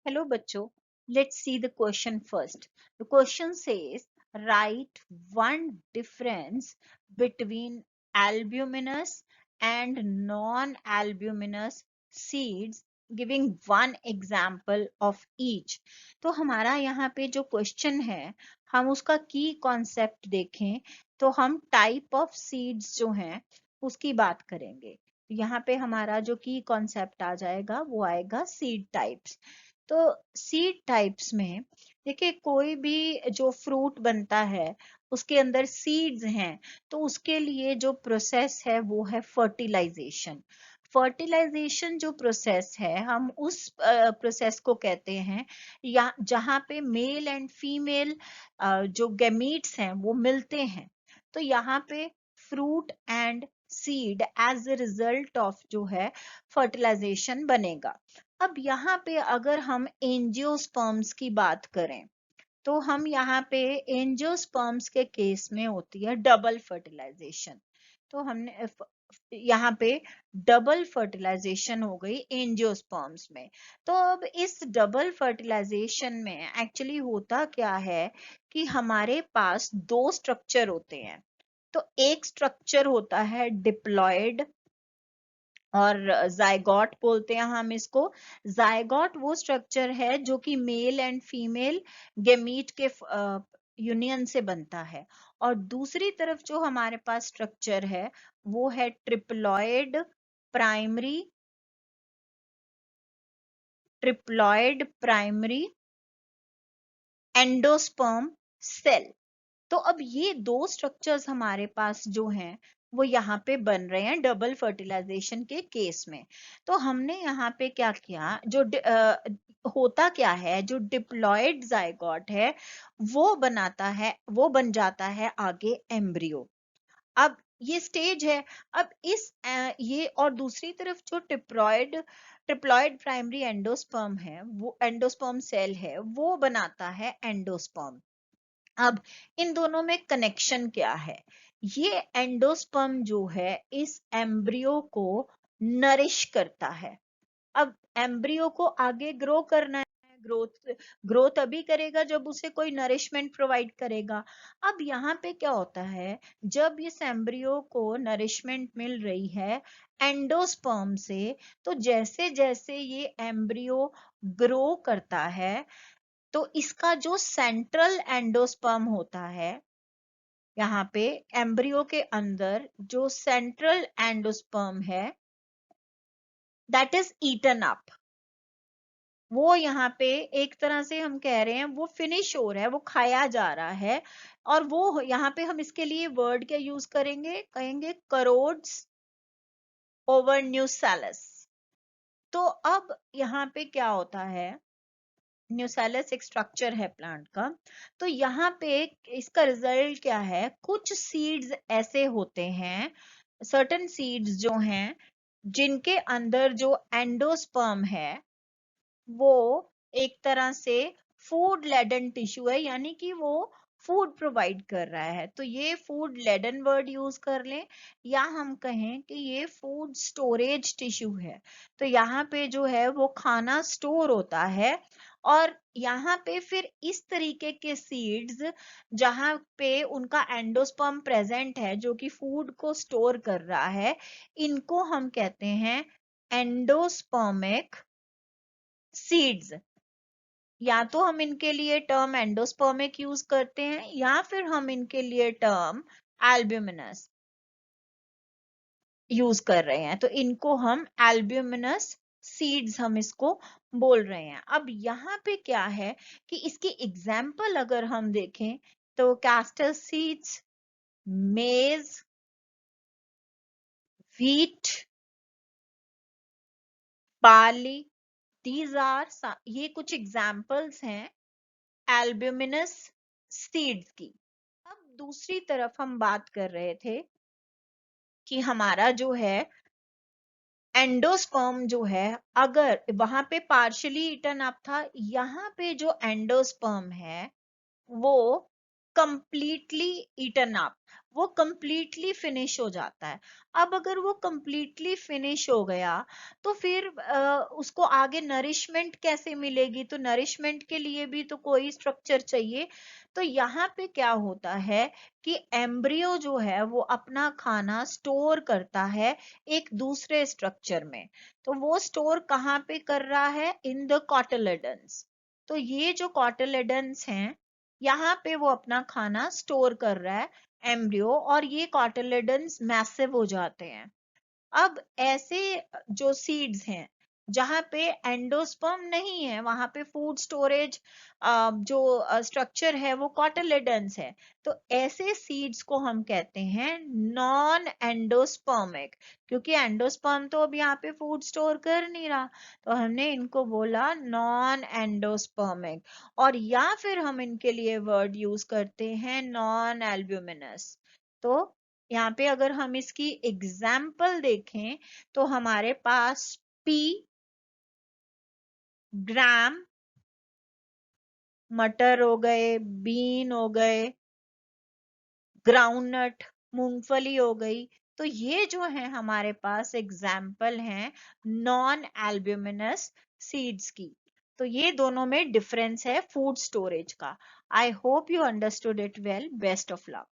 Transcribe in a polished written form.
Hello, bachcho. Let's see the question first. The question says, write one difference between albuminous and non-albuminous seeds, giving one example of each. तो हमारा यहाँ पे जो question है, हम उसका की कॉन्सेप्ट देखें तो हम टाइप ऑफ सीड्स जो हैं उसकी बात करेंगे. यहाँ पे हमारा जो की कॉन्सेप्ट आ जाएगा वो आएगा सीड टाइप्स. तो सीड टाइप्स में देखिए, कोई भी जो फ्रूट बनता है उसके अंदर सीड्स हैं, तो उसके लिए जो प्रोसेस है वो है फर्टिलाइजेशन. फर्टिलाइजेशन जो प्रोसेस है, हम उस प्रोसेस को कहते हैं या जहाँ पे मेल एंड फीमेल जो गैमीट्स हैं वो मिलते हैं. तो यहाँ पे fruit and seed as a result of जो है फर्टिलाइजेशन बनेगा. अब यहाँ पे अगर हम एंजियोस्पर्म्स की बात करें तो हम यहाँ पे एंजियोस्पर्म्स के केस में होती है डबल फर्टिलाइजेशन. तो हमने यहाँ पे डबल फर्टिलाइजेशन हो गई एंजियोस्पर्म्स में. तो अब इस डबल फर्टिलाइजेशन में एक्चुअली होता क्या है कि हमारे पास दो स्ट्रक्चर होते हैं. तो एक स्ट्रक्चर होता है डिप्लॉयड और जायगॉट बोलते हैं हम इसको. जायगॉट वो स्ट्रक्चर है जो कि मेल एंड फीमेल गेमीट के यूनियन से बनता है. और दूसरी तरफ जो हमारे पास स्ट्रक्चर है वो है ट्रिप्लॉयड प्राइमरी एंडोस्पर्म सेल. तो अब ये दो स्ट्रक्चर्स हमारे पास जो हैं वो यहाँ पे बन रहे हैं डबल फर्टिलाइजेशन के केस में. तो हमने यहाँ पे क्या किया, जो होता क्या है, जो डिप्लॉयड जाइगोट है वो बन जाता है आगे एम्ब्रियो. अब ये स्टेज है. अब ये और दूसरी तरफ जो ट्रिप्लॉयड प्राइमरी एंडोस्पर्म है, वो एंडोस्पर्म सेल है, वो बनाता है एंडोस्पर्म. अब इन दोनों में कनेक्शन क्या है? ये एंडोस्पर्म जो है इस एम्ब्रियो को नरिश करता है. अब एम्ब्रियो को आगे ग्रो करना है. ग्रोथ अभी करेगा जब उसे कोई नरिशमेंट प्रोवाइड करेगा. अब यहाँ पे क्या होता है, जब इस एम्ब्रियो को नरिशमेंट मिल रही है एंडोस्पर्म से, तो जैसे जैसे ये एम्ब्रियो ग्रो करता है तो इसका जो सेंट्रल एंडोस्पर्म होता है, यहाँ पे एम्ब्रियो के अंदर जो सेंट्रल एंडोस्पर्म है, दैट इज ईटन अप. वो यहाँ पे एक तरह से हम कह रहे हैं वो फिनिश हो रहा है, वो खाया जा रहा है. और वो यहाँ पे हम इसके लिए वर्ड क्या यूज करेंगे, कहेंगे करोड्स ओवर न्यूसेलस. तो अब यहाँ पे क्या होता है, न्यूसेलस एक स्ट्रक्चर है प्लांट का. तो यहाँ पे इसका रिजल्ट क्या है, कुछ सीड्स ऐसे होते हैं, सर्टेन सीड्स जो हैं जिनके अंदर जो एंडोस्पर्म है वो एक तरह से फूड लेडन टिश्यू है, यानी कि वो फूड प्रोवाइड कर रहा है. तो ये फूड लेडन वर्ड यूज कर लें, या हम कहें कि ये फूड स्टोरेज टिश्यू है. तो यहाँ पे जो है वो खाना स्टोर होता है. और यहाँ पे फिर इस तरीके के सीड्स जहाँ पे उनका एंडोस्पर्म प्रेजेंट है जो कि फूड को स्टोर कर रहा है, इनको हम कहते हैं एंडोस्पर्मिक सीड्स. या तो हम इनके लिए टर्म एंडोस्पर्मिक यूज करते हैं या फिर हम इनके लिए टर्म एल्ब्यूमिनस यूज कर रहे हैं. तो इनको हम एल्ब्यूमिनस सीड्स हम इसको बोल रहे हैं. अब यहाँ पे क्या है कि इसकी एग्जाम्पल अगर हम देखें तो कैस्टर सीड्स, मेज, व्हीट, बार्ली, these are ये कुछ एग्जाम्पल्स हैं एल्ब्यूमिनस सीड्स की. अब दूसरी तरफ हम बात कर रहे थे कि हमारा जो है एंडोस्पर्म जो है, अगर वहां पे पार्शियली ईटन अप था, यहाँ पे जो एंडोस्पर्म है वो कंप्लीटली ईटन अप, वो कंप्लीटली फिनिश हो जाता है। अब अगर वो कंप्लीटली फिनिश हो गया तो फिर उसको आगे नरिशमेंट कैसे मिलेगी? तो नरिशमेंट के लिए भी तो कोई स्ट्रक्चर चाहिए। तो यहाँ पे क्या होता है कि एम्ब्रियो जो है वो अपना खाना स्टोर करता है एक दूसरे स्ट्रक्चर में। तो वो स्टोर कहाँ पे कर रहा है? In the cotyledons. तो ये जो कॉटिलेडन्स हैं, यहाँ पे वो अपना खाना स्टोर कर रहा है एम्ब्रियो, और ये कॉटिलेडन्स मैसिव हो जाते हैं। अब ऐसे जो सीड्स हैं जहां पे एंडोस्पर्म नहीं है, वहां पे फूड स्टोरेज जो स्ट्रक्चर है वो कॉटिलेडन्स है। तो ऐसे सीड्स को हम कहते हैं नॉन एंडोस्पर्मिक, क्योंकि एंडोस्पर्म तो अब यहाँ पे फूड स्टोर कर नहीं रहा, तो हमने इनको बोला नॉन एंडोस्पर्मिक। और या फिर हम इनके लिए वर्ड यूज करते हैं नॉन एल्ब्यूमिनस। तो यहाँ पे अगर हम इसकी एग्जाम्पल देखें तो हमारे पास पी, ग्राम, मटर हो गए, बीन हो गए, ग्राउंडनट, मूंगफली हो गई। तो ये जो है हमारे पास एग्जाम्पल हैं नॉन एल्ब्यूमिनस सीड्स की। तो ये दोनों में डिफरेंस है फूड स्टोरेज का। I hope you understood it well. Best of luck.